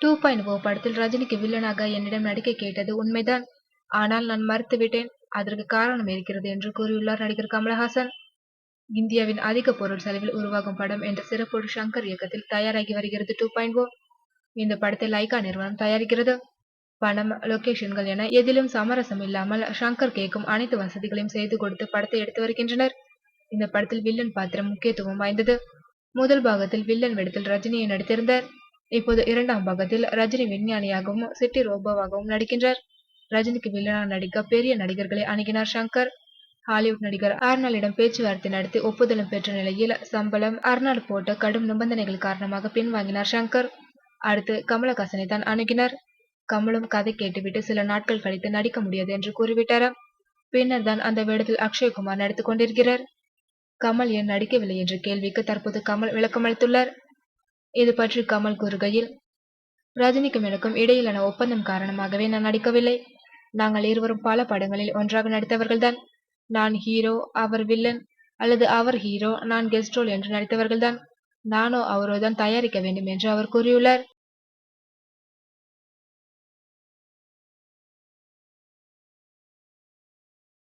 2.0 படத்தில் ரஜினிக்கு வில்லனாக என்னிடம் நடிக்க கேட்டது உண்மைதான். ஆனால் நான் மறுத்துவிட்டேன். அதற்கு காரணம் இருக்கிறது என்று கூறியுள்ளார் நடிகர் கமலஹாசன். இந்தியாவின் அதிக பொருள் செலவில் உருவாகும் படம் என்ற சிறப்போடு ஷங்கர் இயக்கத்தில் தயாராகி வருகிறது 2.0. இந்த படத்தை லைகா நிறுவனம் தயாரிக்கிறது. பணம், லொகேஷன்கள் என எதிலும் சமரசம் இல்லாமல் ஷங்கர் கேட்கும் அனைத்து வசதிகளையும் செய்து கொடுத்து படத்தை எடுத்து வருகின்றனர். இந்த படத்தில் வில்லன் பாத்திரம் முக்கியத்துவம் வாய்ந்தது. முதல் பாகத்தில் வில்லன் வேடத்தில் ரஜினியை நடித்திருந்தார். இப்போது இரண்டாம் பாகத்தில் ரஜினி விஞ்ஞானியாகவும் சிட்டி ரோபோவாகவும் நடிக்கின்றார். ரஜினிக்கு வில்லனாக நடிக்க பெரிய நடிகர்களை அணுகினார் ஷங்கர். ஹாலிவுட் நடிகர் அர்னால்டிடம் பேச்சுவார்த்தை நடத்தி ஒப்புதலும் பெற்ற நிலையில் சம்பளம் அர்னால்ட் போட்ட கடும் நிபந்தனைகள் காரணமாக பின்வாங்கினார் ஷங்கர். அடுத்து கமலஹாசனை தான் அணுகினார். கமலும் கதை கேட்டுவிட்டு சில நாட்கள் கழித்து நடிக்க முடியாது என்று கூறிவிட்டாராம். பின்னர் தான் அந்த வேடத்தில் அக்ஷய்குமார் நடித்துக் கொண்டிருக்கிறார். கமல் ஏன் நடிக்கவில்லை என்ற கேள்விக்கு தற்போது கமல் விளக்கமளித்துள்ளார். இது பற்றி கமல் கூறுகையில், ரஜினிக்கும் எனக்கும் இடையிலான ஒப்பந்தம் காரணமாகவே நான் நடிக்கவில்லை. நாங்கள் இருவரும் பல படங்களில் ஒன்றாக நடித்தவர்கள்தான். நான் ஹீரோ, அவர் வில்லன், அல்லது அவர் ஹீரோ, நான் கெஸ்ட் ரோல் என்று நடித்தவர்கள்தான். நானோ அவரோ தான் தயாரிக்க வேண்டும் என்று அவர் கூறியுள்ளார்.